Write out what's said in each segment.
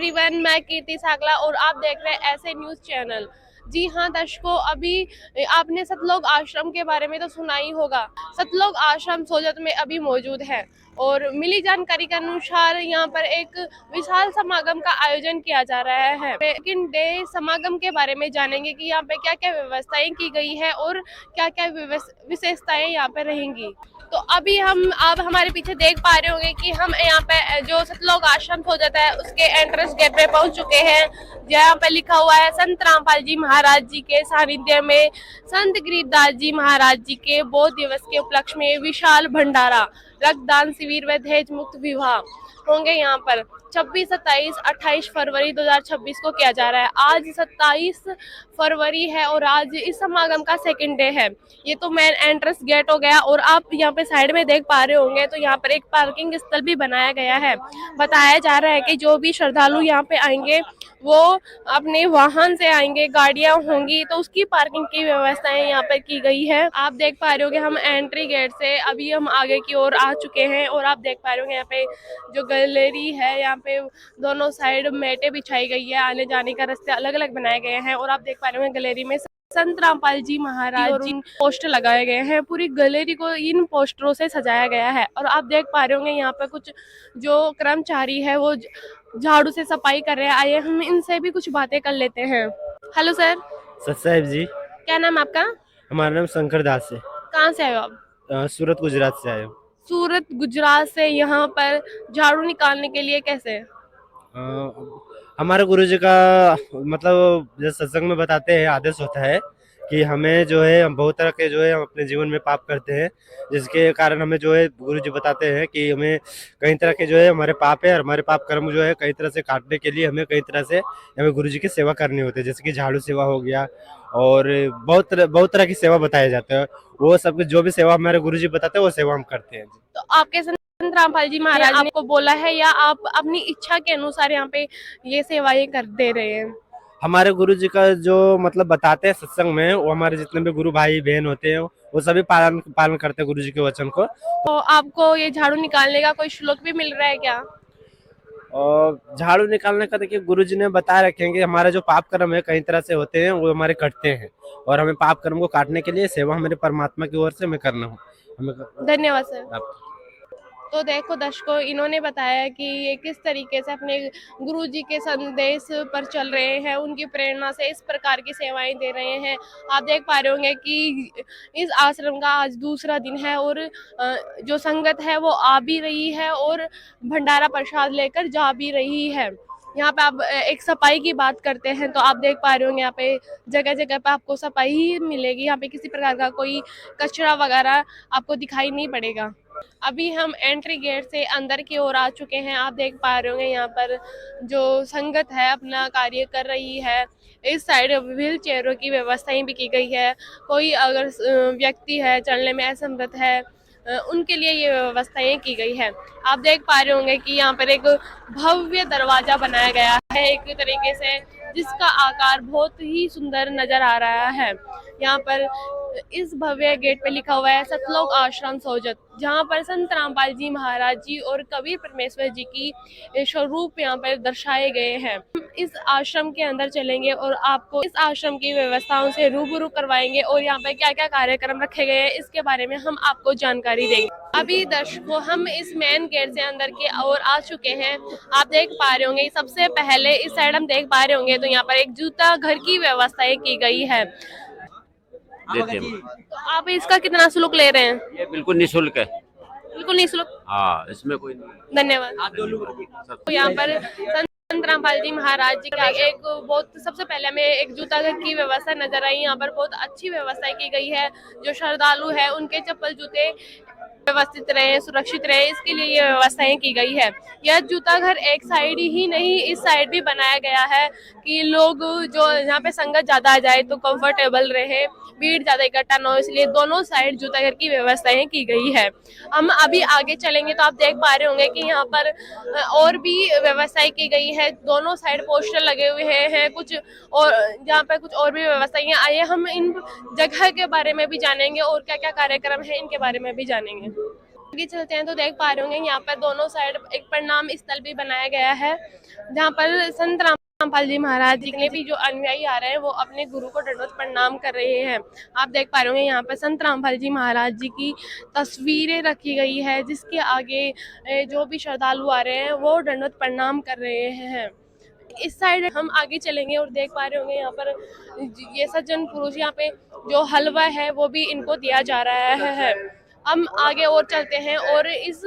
Everyone, मैं कीर्ति साकला और आप देख रहे हैं ऐसे न्यूज़ चैनल। जी हाँ दर्शकों, अभी आपने सतलोक आश्रम के बारे में तो सुना ही होगा। सतलोक आश्रम सोजत में अभी मौजूद है और मिली जानकारी के अनुसार यहाँ पर एक विशाल समागम का आयोजन किया जा रहा है। लेकिन डे समागम के बारे में जानेंगे कि यहाँ पे क्या क्या व्यवस्थाएं की गई है और क्या क्या विशेषताएं यहाँ पे रहेंगी। तो अभी हम आप हमारे पीछे देख पा रहे होंगे कि हम यहाँ पे जो सतलोक आश्रम हो जाता है उसके एंट्रेंस गेट पे पहुंच चुके हैं, जहाँ पे लिखा हुआ है संत रामपाल जी महाराज जी के सानिध्य में संत गिरिदास जी महाराज जी के बौद्ध दिवस के उपलक्ष्य में विशाल भंडारा, रक्तदान शिविर व दहेज मुक्त विवाह होंगे। यहाँ पर 26, 27, 28 फरवरी 2026 को किया जा रहा है। आज 27 फरवरी है और आज इस समागम का सेकंड डे है। ये तो मेन एंट्रेंस गेट हो गया और आप यहाँ पे साइड में देख पा रहे होंगे तो यहाँ पर एक पार्किंग स्थल भी बनाया गया है। बताया जा रहा है कि जो भी श्रद्धालु यहाँ पे आएंगे वो अपने वाहन से आएंगे, गाड़ियां होंगी तो उसकी पार्किंग की व्यवस्थाएं यहाँ पर की गई है। आप देख पा रहे होगे हम एंट्री गेट से अभी हम आगे की ओर आ चुके हैं और आप देख पा रहे होगे यहाँ पे जो गैलरी है, यहाँ पे दोनों साइड मैटे बिछाई गई है, आने जाने का रास्ते अलग अलग बनाए गए हैं और आप देख पा रहे होंगे गैलरी में संत रामपाल जी महाराज जी पोस्टर लगाए गए हैं। पूरी गैलरी को इन पोस्टरों से सजाया गया है और आप देख पा रहे होंगे यहाँ पे कुछ जो कर्मचारी है वो झाड़ू से सफाई कर रहे हैं। आइए हम इनसे भी कुछ बातें कर लेते हैं। Hello sir. सत साहिब जी। क्या नाम है आपका? हमारा नाम शंकर दास है। कहाँ से आए हो आप? सूरत गुजरात से आए हो। सूरत गुजरात से यहाँ पर झाड़ू निकालने के लिए कैसे? हमारे गुरु जी का मतलब जैसे सत्संग में बताते हैं आदेश होता है कि हमें जो है हम बहुत तरह के जो है हम अपने जीवन में पाप करते हैं, जिसके कारण हमें जो है गुरु जी बताते हैं कि हमें कई तरह के जो है हमारे पाप है और हमारे पाप कर्म जो है कई तरह से काटने के लिए हमें कई तरह से हमें गुरु जी की सेवा करनी होती है, जैसे कि झाड़ू सेवा हो गया और बहुत तरह की सेवा बताए जाते हैं। वो सब जो भी सेवा हमारे गुरु जी बताते हैं वो सेवा हम करते हैं। तो आपके संत रामपाल जी महाराज ने आपको बोला है या आप अपनी इच्छा के अनुसार यहाँ पे ये सेवाएं कर दे रहे हैं? हमारे गुरु जी का जो मतलब बताते हैं सत्संग में, वो हमारे जितने भी गुरु भाई बहन होते हैं वो सभी पालन करते हैं गुरु जी के वचन को। तो आपको ये झाड़ू निकालने का कोई शुल्क भी मिल रहा है क्या? और झाड़ू निकालने का देखिए गुरु जी ने बताया रखे हैं कि हमारे जो पाप कर्म है कई तरह से होते हैं वो हमारे कटते हैं और हमें पाप कर्म को काटने के लिए सेवा हमारे परमात्मा की ओर से हमें करना हो। धन्यवाद सर। तो देखो दर्शकों, इन्होंने बताया कि ये किस तरीके से अपने गुरुजी के संदेश पर चल रहे हैं, उनकी प्रेरणा से इस प्रकार की सेवाएं दे रहे हैं। आप देख पा रहे होंगे कि इस आश्रम का आज दूसरा दिन है और जो संगत है वो आ भी रही है और भंडारा प्रसाद लेकर जा भी रही है। यहाँ पे आप एक सफाई की बात करते हैं तो आप देख पा रहे होंगे यहाँ पे जगह जगह पे आपको सफाई ही मिलेगी। यहाँ पे किसी प्रकार का कोई कचरा वगैरह आपको दिखाई नहीं पड़ेगा। अभी हम एंट्री गेट से अंदर की ओर आ चुके हैं। आप देख पा रहे होंगे यहाँ पर जो संगत है अपना कार्य कर रही है। इस साइड व्हील चेयरों की व्यवस्थाएं भी की गई है। कोई अगर व्यक्ति है चलने में असमर्थ है उनके लिए ये व्यवस्थाएं की गई है। आप देख पा रहे होंगे कि यहाँ पर एक भव्य दरवाजा बनाया गया है एक तरीके से, जिसका आकार बहुत ही सुंदर नजर आ रहा है। यहाँ पर इस भव्य गेट पे लिखा हुआ है सतलोक आश्रम सोजत, जहाँ पर संत रामपाल जी महाराज जी और कबीर परमेश्वर जी की स्वरूप यहाँ पर दर्शाए गए हैं। हम इस आश्रम के अंदर चलेंगे और आपको इस आश्रम की व्यवस्थाओं से रूबरू करवाएंगे और यहाँ पर क्या क्या कार्यक्रम रखे गए हैं इसके बारे में हम आपको जानकारी देंगे। अभी दर्शकों, हम इस मेन गेट से अंदर की ओर आ चुके हैं। आप देख पा रहे होंगे सबसे पहले इस साइड हम देख पा रहे होंगे तो यहाँ पर एक जूता घर की व्यवस्थाएं की गई है। देते हैं। तो आप इसका कितना शुल्क ले रहे हैं? ये बिल्कुल निःशुल्क है। बिल्कुल निःशुल्क। हाँ, इसमें कोई नहीं। धन्यवाद। तो यहाँ पर संत रामपाल जी महाराज जी का एक बहुत सबसे पहले हमें एक जूता घर की व्यवस्था नजर आई। यहाँ पर बहुत अच्छी व्यवस्था की गई है। जो श्रद्धालु है उनके चप्पल जूते व्यवस्थित रहे, सुरक्षित रहे, इसके लिए ये व्यवस्थाएं की गई है। यह जूता घर एक साइड ही नहीं, इस साइड भी बनाया गया है कि लोग जो यहाँ पे संगत ज्यादा आ जाए तो कंफर्टेबल रहे, भीड़ ज्यादा इकट्ठा न हो, इसलिए दोनों साइड जूता घर की व्यवस्थाएं की गई है। हम अभी आगे चलेंगे तो आप देख पा रहे होंगे कि यहाँ पर और भी व्यवस्थाएं की गई है। दोनों साइड पोस्टर लगे हुए हैं कुछ और जहाँ पर कुछ और भी व्यवस्थाएं। आइए हम इन जगह के बारे में भी जानेंगे और क्या क्या कार्यक्रम है इनके बारे में भी जानेंगे। आगे चलते हैं तो देख पा रहे होंगे यहाँ पर दोनों साइड एक प्रणाम स्थल भी बनाया गया है, जहाँ पर संत रामपाल जी महाराज जी के भी जो अनुयायी आ रहे हैं वो अपने गुरु को दंडवत प्रणाम कर रहे हैं। आप देख पा रहे होंगे यहाँ पर संत रामपाल जी महाराज जी की तस्वीरें रखी गई है, जिसके आगे जो भी श्रद्धालु आ रहे हैं वो दंडवत प्रणाम कर रहे हैं। इस साइड हम आगे चलेंगे और देख पा रहे होंगे यहाँ पर ये सज्जन पुरुष यहाँ पे जो हलवा है वो भी इनको दिया जा रहा है। हम आगे और चलते हैं और इस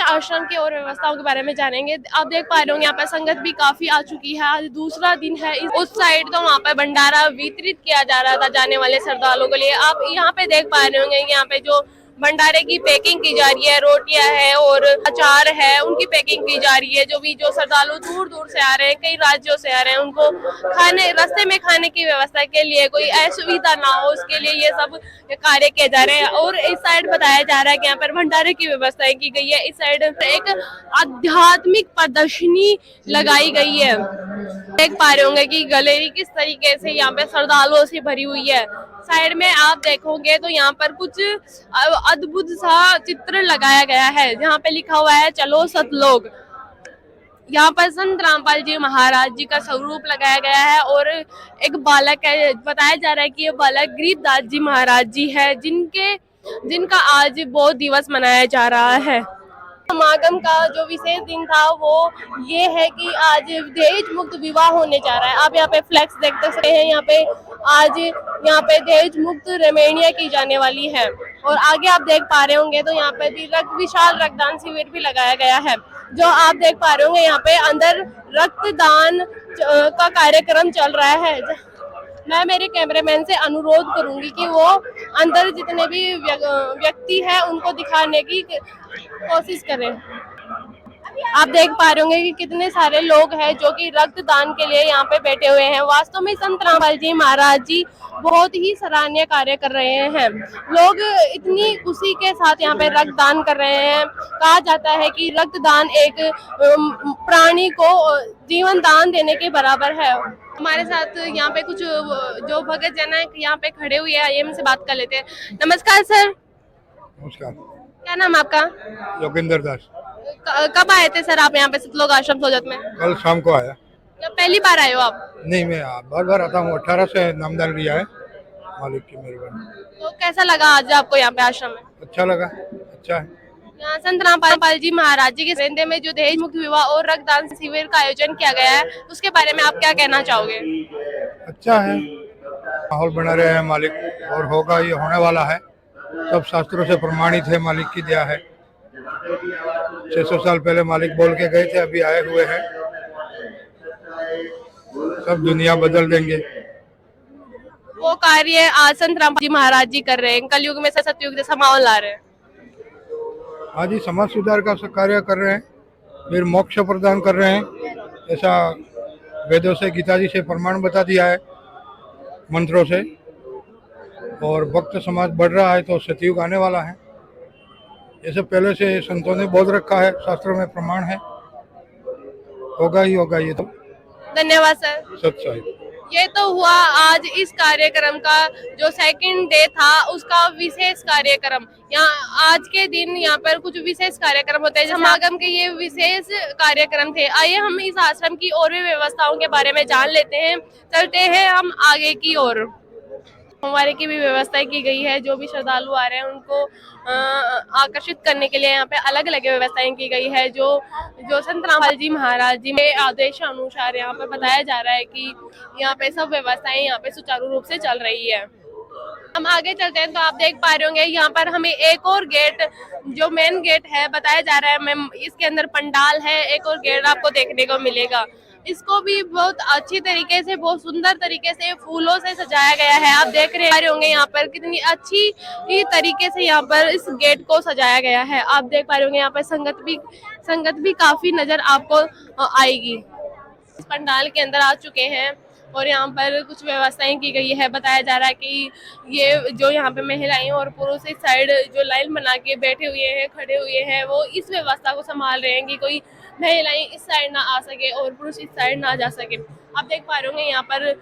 आश्रम की और व्यवस्थाओं के बारे में जानेंगे। आप देख पा रहे होंगे यहाँ पर संगत भी काफी आ चुकी है, आज दूसरा दिन है। उस साइड तो वहाँ पर भंडारा वितरित किया जा रहा था जाने वाले श्रद्धालुओं के लिए। आप यहाँ पे देख पा रहे होंगे यहाँ पे जो भंडारे की पैकिंग की जा रही है, रोटियां है और अचार है, उनकी पैकिंग की जा रही है। जो श्रद्धालु दूर दूर से आ रहे हैं, कई राज्यों से आ रहे हैं, उनको रास्ते में खाने की व्यवस्था के लिए कोई असुविधा ना हो उसके लिए ये सब कार्य किए जा रहे हैं। और इस साइड बताया जा रहा है कि यहाँ पर भंडारे की व्यवस्था की गई है। इस साइड एक आध्यात्मिक प्रदर्शनी लगाई गई है। देख पा रहे होंगे कि गैलरी किस तरीके से यहाँ पे श्रद्धालुओं से भरी हुई है। साइड में आप देखोगे तो यहाँ पर कुछ अद्भुत सा चित्र लगाया गया है, जहाँ पे लिखा हुआ है चलो सतलोक। यहाँ पर संत रामपाल जी महाराज जी का स्वरूप लगाया गया है और एक बालक है। बताया जा रहा है कि ये बालक गरीबदास जी महाराज जी है, जिनका आज बहुत दिवस मनाया जा रहा है। समागम का जो विशेष दिन था वो ये है कि आज दहेज मुक्त विवाह होने जा रहा है। आप यहाँ पे फ्लैक्स देख सकते हैं, यहाँ पे आज यहाँ पे दहेज मुक्त रेमेनिया की जाने वाली है। और आगे आप देख पा रहे होंगे तो यहाँ पे भी विशाल रक्तदान शिविर भी लगाया गया है। जो आप देख पा रहे होंगे यहाँ पे अंदर रक्तदान का कार्यक्रम चल रहा है। मैं मेरे कैमरामैन से अनुरोध करूंगी कि वो अंदर जितने भी व्यक्ति हैं उनको दिखाने की कोशिश करें। आप देख पा रहे होंगे कि कितने सारे लोग हैं जो कि रक्तदान के लिए यहाँ पे बैठे हुए हैं। वास्तव में संत रामपाल जी महाराज जी बहुत ही सराहनीय कार्य कर रहे हैं। लोग इतनी खुशी के साथ यहाँ पे रक्तदान कर रहे हैं। कहा जाता है कि रक्तदान एक प्राणी को जीवन दान देने के बराबर है। हमारे साथ यहाँ पे कुछ जो भगत जन है यहाँ पे खड़े हुए हैं, आइए उनसे बात कर लेते हैं। नमस्कार सर। नमस्कार। क्या नाम है आपका? योगेंद्र दास। कब आए थे सर आप यहाँ पे सतलोक आश्रम सोजत में? कल शाम को आया। पहली बार आए हो आप? नहीं, मैं बार बार आता हूँ। 18 से नामदान लिया है, मालिक की मेहरबानी। तो कैसा लगा आज आपको यहाँ पे आश्रम में? अच्छा लगा, अच्छा है। यहाँ संत रामपाल जी महाराज जी के सेंधे में जो दहेज मुक्त विवाह और रक्तदान शिविर का आयोजन किया गया है, उसके बारे में आप क्या कहना चाहोगे? अच्छा है, माहौल बना रहे हैं मालिक, और होगा, ये होने वाला है। सब शास्त्रों से प्रमाणित है, मालिक की दया है। 600 साल पहले मालिक बोल के गए थे, अभी आए हुए हैं। सब दुनिया बदल देंगे। वो कार्य आज संत रामपाल जी महाराज जी कर रहे हैं, कलयुग में से सतयुग जैसा माहौल ला रहे हैं। आज ही समाज सुधार का कार्य कर रहे हैं, फिर मोक्ष प्रदान कर रहे हैं। ऐसा वेदों से, गीता जी से प्रमाण बता दिया है, मंत्रों से। और भक्त समाज बढ़ रहा है तो सतयुग आने वाला है। ये सब पहले से संतों ने बोल रखा है, शास्त्रों में प्रमाण है। होगा ही होगा ये तो। धन्यवाद सर। सच साहिब। ये तो हुआ आज इस कार्यक्रम का जो सेकंड डे था उसका विशेष कार्यक्रम। यहाँ आज के दिन यहाँ पर कुछ विशेष कार्यक्रम होते हैं, समागम के ये विशेष कार्यक्रम थे। आइए हम इस आश्रम की और भी व्यवस्थाओं के बारे में जान लेते हैं। चलते हैं हम आगे की ओर। सोमवार की भी व्यवस्था की गई है। जो भी श्रद्धालु आ रहे हैं उनको आकर्षित करने के लिए यहाँ पे अलग अलग व्यवस्थाएं की गई है। जो संत रामपाल जी महाराज जी के आदेश अनुसार यहाँ पे बताया जा रहा है कि यहाँ पे सब व्यवस्थाएं यहाँ पे सुचारू रूप से चल रही है। हम आगे चलते हैं तो आप देख पा रहे होंगे यहाँ पर हमें एक और गेट, जो मेन गेट है, बताया जा रहा है मैम इसके अंदर पंडाल है। एक और गेट आपको देखने को मिलेगा। इसको भी बहुत अच्छी तरीके से, बहुत सुंदर तरीके से फूलों से सजाया गया है। आप देख रहे होंगे यहाँ पर कितनी अच्छी तरीके से यहाँ पर इस गेट को सजाया गया है। आप देख पा रहे होंगे यहाँ पर संगत भी काफी नजर आपको आएगी। इस पंडाल के अंदर आ चुके हैं और यहाँ पर कुछ व्यवस्थाएं की गई है। बताया जा रहा है कि ये जो यहाँ पे महिलाएं और पुरुष इस साइड जो लाइन बना के बैठे हुए हैं, खड़े हुए हैं, वो इस व्यवस्था को संभाल रहे हैं कि कोई महिलाएं इस साइड ना आ सके और पुरुष इस साइड ना जा सके। आप देख पा रहे होंगे यहाँ पर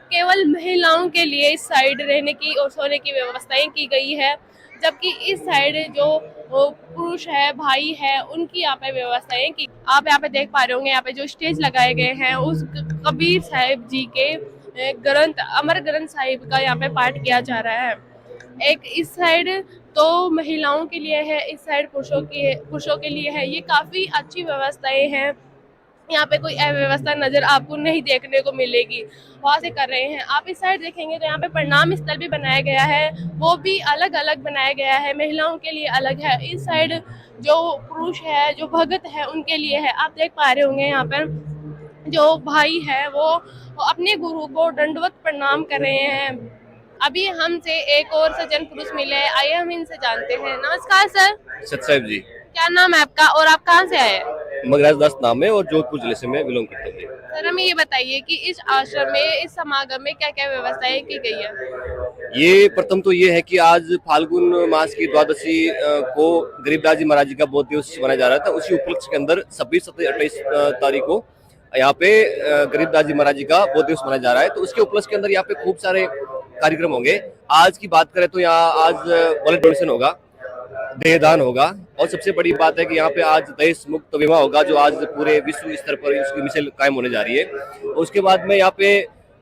केवल महिलाओं के लिए इस साइड रहने की और सोने की व्यवस्थाएं की गई है। जबकि इस साइड जो पुरुष है, भाई है, उनकी यहाँ पे व्यवस्थाएं की आप यहाँ पे देख पा रहे होंगे। यहाँ पे जो स्टेज लगाए गए हैं उस कबीर साहिब जी के ग्रंथ अमर ग्रंथ साहिब का यहाँ पे पाठ किया जा रहा है। एक इस साइड तो महिलाओं के लिए है, इस साइड पुरुषों के लिए है। ये काफी अच्छी व्यवस्थाएं हैं। यहाँ पे कोई अव्यवस्था नजर आपको नहीं देखने को मिलेगी। वहाँ से कर रहे हैं। आप इस साइड देखेंगे तो यहाँ पे प्रणाम स्थल भी बनाया गया है, वो भी अलग अलग बनाया गया है, महिलाओं के लिए अलग है। इस साइड जो पुरुष है, जो भगत है, उनके लिए है। आप देख पा रहे होंगे यहाँ पर जो भाई है वो अपने गुरु को दंडवत प्रणाम कर रहे हैं। अभी हमसे एक और सज्जन पुरुष मिले हैं, आइए हम इनसे जानते हैं। नमस्कार सर। सतसाहिब जी। क्या नाम है आपका और आप कहाँ से आए हैं? मगराज दास नाम है और जोधपुर जिले से मैं बिलोंग करता हूँ। सर हमें ये बताइए कि इस आश्रम में, इस समागम में क्या क्या व्यवस्थाएं की गई है? ये प्रथम तो ये है कि आज फाल्गुन मास की द्वादशी को गरीबदास जी महाराज जी का बौद्ध दिवस मनाया जा रहा था। उसी उपलक्ष्य के अंदर 26, 27, 28 तारीख को यहाँ पे गरीबदास जी महाराज जी का बौद्ध दिवस मनाया जा रहा है। तो उसके उपलक्ष्य के अंदर यहाँ पे खूब सारे कार्यक्रम होंगे। आज की बात करें तो यहाँ आज ब्लड डोनेशन होगा, देहदान होगा और सबसे बड़ी बात है कि यहाँ पे आज दहेज मुक्त विवाह होगा, जो आज पूरे विश्व स्तर पर उसकी मिसाल कायम होने जा रही है। और उसके बाद में यहाँ पे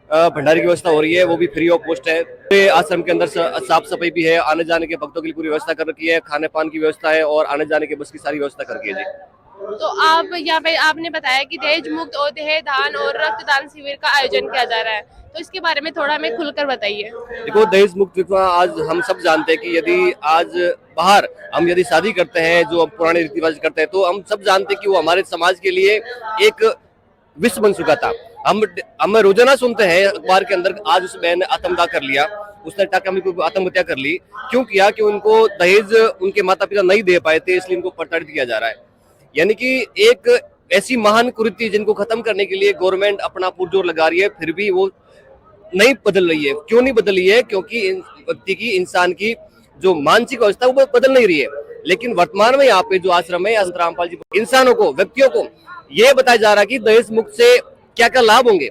भंडारे की व्यवस्था हो रही है, वो भी फ्री ऑफ कॉस्ट है। आश्रम के अंदर साफ सफाई भी है, आने जाने के भक्तों के लिए पूरी व्यवस्था कर रखी है, खाने पान की व्यवस्था है और आने जाने के बस की सारी व्यवस्था करके जी। तो आप यहाँ पे आपने बताया कि दहेज मुक्त और देहदान और रक्तदान शिविर का आयोजन किया जा रहा है, तो इसके बारे में थोड़ा हमें खुलकर बताइए। देखो, दहेज मुक्त विवाह आज हम सब जानते हैं कि यदि आज बाहर हम यदि शादी करते हैं, जो हम पुराने रीति रिवाज करते हैं, तो हम सब जानते हैं कि वो हमारे समाज के लिए एक विष बन चुका था। हम रोजाना सुनते हैं अखबार के अंदर, आज उस बहन ने आत्मदाह कर लिया, उसने आत्महत्या कर ली। क्यों किया? कि उनको दहेज उनके माता पिता नहीं दे पाए थे, इसलिए उनको प्रताड़ित किया जा रहा है। यानी कि एक ऐसी महान कुरीति जिनको खत्म करने के लिए गवर्नमेंट अपना पुरजोर लगा रही है, फिर भी वो नहीं बदल रही है। क्यों नहीं बदल रही है? क्योंकि व्यक्ति की, इंसान की जो मानसिक अवस्था वो बदल नहीं रही है। लेकिन वर्तमान में यहाँ पे जो आश्रम है, संत रामपाल जी, इंसानों को, व्यक्तियों को ये बताया जा रहा है कि दहेज मुक्त से क्या क्या लाभ होंगे।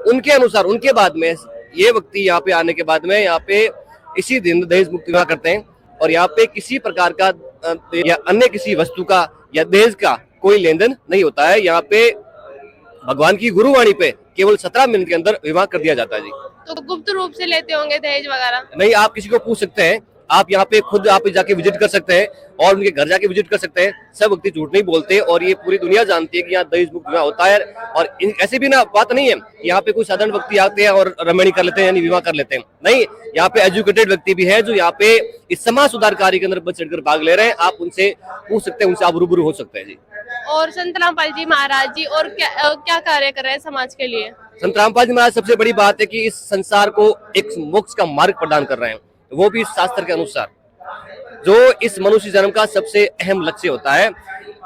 उनके अनुसार उनके बाद में ये व्यक्ति यहाँ पे आने के बाद में यहाँ पे इसी दिन दहेज मुक्त विवाह करते हैं और यहाँ पे किसी प्रकार का या अन्य किसी वस्तु का या दहेज का कोई लेन देन नहीं होता है। यहाँ पे भगवान की गुरुवाणी पे केवल 17 मिनट के अंदर विवाह कर दिया जाता है जी। तो गुप्त रूप से लेते होंगे दहेज वगैरह? नहीं, आप किसी को पूछ सकते हैं, आप यहाँ पे खुद आप जाके विजिट कर सकते हैं और उनके घर जाके विजिट कर सकते हैं। सब व्यक्ति झूठ नहीं बोलते और ये पूरी दुनिया जानती है कि यहाँ दहेज मुक्त विवाह होता है। और ऐसे भी ना बात नहीं है यहाँ पे कोई साधारण व्यक्ति आते हैं और रमणी कर लेते हैं, यानी विवाह कर लेते हैं। नहीं, यहाँ पे एजुकेटेड व्यक्ति भी है जो यहाँ पे इस समाज सुधार कार्य के अंदर बढ़ चढ़कर भाग ले रहे हैं। आप उनसे पूछ सकते हैं, उनसे आप रूबरू हो सकते हैं जी। और संत रामपाल जी महाराज जी और क्या कार्य कर रहे हैं समाज के लिए? संत रामपाल जी महाराज सबसे बड़ी बात है कि इस संसार को एक मोक्ष का मार्ग प्रदान कर रहे हैं, वो भी शास्त्र के अनुसार, जो इस मनुष्य जन्म का सबसे अहम लक्ष्य होता है।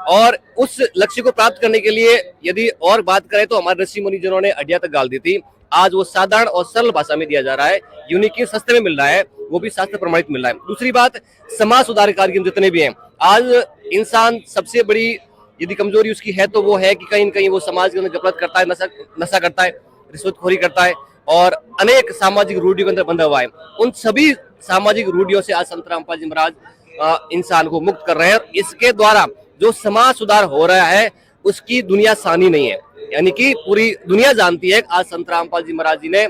और उस लक्ष्य को प्राप्त करने के लिए यदि और बात करें तो हमारे ऋषि मुनि जिन्होंने हड्डियां तक गाल दी थी, आज वो साधारण और सरल भाषा में दिया जा रहा है, यूनिक सस्ते में मिल रहा है, वो भी शास्त्र प्रमाणित मिल रहा है। दूसरी बात, समाज सुधार कार्यक्रम जितने भी हैं, आज इंसान सबसे बड़ी यदि कमजोरी उसकी है तो वो है कि कहीं न कहीं वो समाज के अंदर गफलत करता है, नशा करता है, रिश्वतखोरी करता है और अनेक सामाजिक रूढ़ियों के अंदर बंधा हुआ है। उन सभी सामाजिक रूढ़ियों से आज संत रामपाल जी महाराज इंसान को मुक्त कर रहे हैं। इसके द्वारा जो समाज सुधार हो रहा है उसकी दुनिया सानी नहीं है, यानी कि पूरी दुनिया जानती है आज संत रामपाल जी महाराज जी ने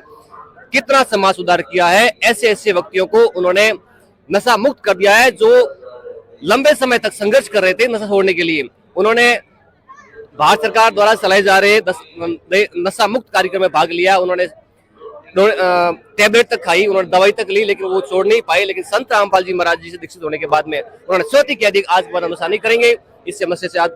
कितना समाज सुधार किया है। ऐसे ऐसे व्यक्तियों को उन्होंने नशा मुक्त कर दिया है जो लंबे समय तक संघर्ष कर रहे थे नशा छोड़ने के लिए। उन्होंने भारत सरकार द्वारा चलाए जा रहे नशा मुक्त कार्यक्रम में भाग लिया, उन्होंने टैबलेट तक खाई, उन्होंने दवाई तक ली, लेकिन वो छोड़ नहीं पाए। लेकिन संत रामपाल जी महाराज जी से दीक्षित होने के बाद में उन्होंने स्वतः कह दिया आज के बाद हम नशा नहीं करेंगे, इस समस्या से आज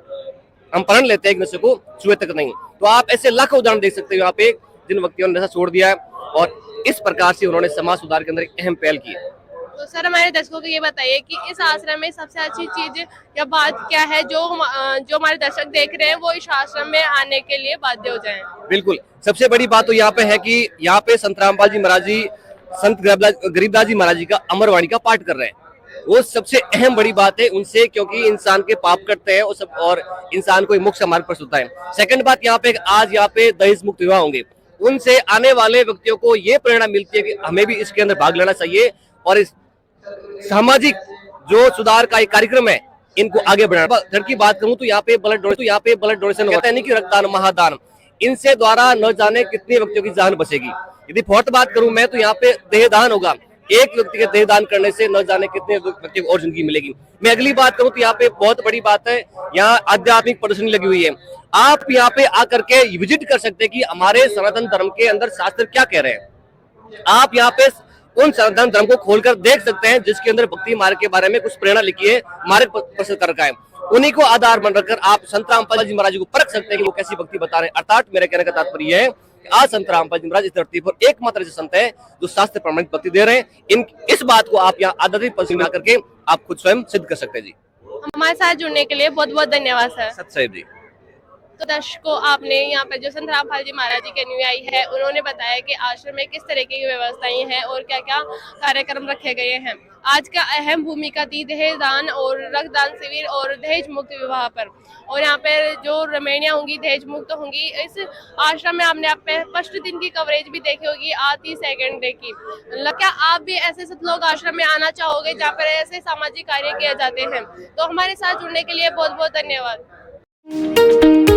हम प्रण लेते हैं, नशे को छुए तक नहीं। तो आप ऐसे लाखों उदाहरण देख सकते हो यहाँ पे जिन व्यक्तियों ने नशा छोड़ दिया है और इस प्रकार से उन्होंने समाज सुधार के अंदर एक अहम पहल की है। तो सर हमारे दर्शकों को ये बताइए कि इस आश्रम में सबसे अच्छी चीज या बात क्या है जो हमारे दर्शक देख रहे हैं वो इस आश्रम में आने के लिए बाध्य हो जाएं? बिल्कुल, सबसे बड़ी बात तो यहाँ पे है कि यहाँ पे संत रामपाल जी महाराज जी, संत गरीबदास जी महाराज जी का अमरवाणी का पाठ कर रहे हैं। वो सबसे अहम बड़ी बात है उनसे, क्योंकि इंसान के पाप करते हैं और इंसान को मोक्ष मार्ग पर होता है। सेकंड बात यहाँ पे आज यहाँ पे दहेज मुक्त विवाह होंगे, उनसे आने वाले व्यक्तियों को ये प्रेरणा मिलती है कि हमें भी इसके अंदर भाग लेना चाहिए और इस सामाजिक जो सुधार का एक कार्यक्रम है, इनको आगे बढ़ाना। घर की बात करूं तो यहाँ पे ब्लड डोनेशन होता है, नहीं कि रक्तदान महादान, इनसे द्वारा न जाने कितने व्यक्तियों की जान बचेगी। यदि फोर्थ बात करूं मैं तो यहाँ पे देहदान होगा, एक व्यक्ति के देहदान करने से न जाने कितने व्यक्तियों को और जिंदगी मिलेगी। मैं अगली बात करूं तो यहाँ पे बहुत बड़ी बात है, यहाँ आध्यात्मिक प्रदर्शनी लगी हुई है। आप यहाँ पे आकर के विजिट कर सकते हैं कि हमारे सनातन धर्म के अंदर शास्त्र क्या कह रहे हैं। आप यहाँ पे उन सनातन धर्म को खोलकर देख सकते हैं जिसके अंदर भक्ति मार्ग के बारे में कुछ प्रेरणा लिखी है, मार्ग प्रस्तुत कर रखा है। उन्हीं को आधार बन रखकर आप संत रामपाल जी महाराज को परख सकते हैं कि वो कैसी भक्ति बता रहे हैं। अर्थात मेरे कहने का तात्पर्य है कि आज संत रामपाल जी महाराज इस धरती पर एकमात्र ऐसे संत है जो शास्त्र प्रमाणित भक्ति दे रहे हैं। इस बात को आप यहाँ आध्यात्मिक पद करके आप खुद स्वयं सिद्ध कर सकते हैं। जी हमारे साथ जुड़ने के लिए बहुत बहुत धन्यवाद सर। सत साहिब जी। तो दर्शकों, आपने यहाँ पर जो संत रामपाल जी महाराज जी की अनुयायी है, उन्होंने बताया कि आश्रम में किस तरीके की व्यवस्थाएं हैं और क्या क्या कार्यक्रम रखे गए हैं। आज का अहम भूमिका थी दहेज दान और रक्तदान शिविर और दहेज मुक्त विवाह पर। और यहाँ पर जो रमणियाँ होंगी दहेज मुक्त होंगी। इस आश्रम में आपने फर्स्ट दिन की कवरेज भी देखी होगी, आती सेकंड डे की। क्या आप भी ऐसे सतलोक आश्रम में आना चाहोगे जहाँ पर ऐसे सामाजिक कार्य किए जाते हैं? तो हमारे साथ जुड़ने के लिए बहुत बहुत धन्यवाद।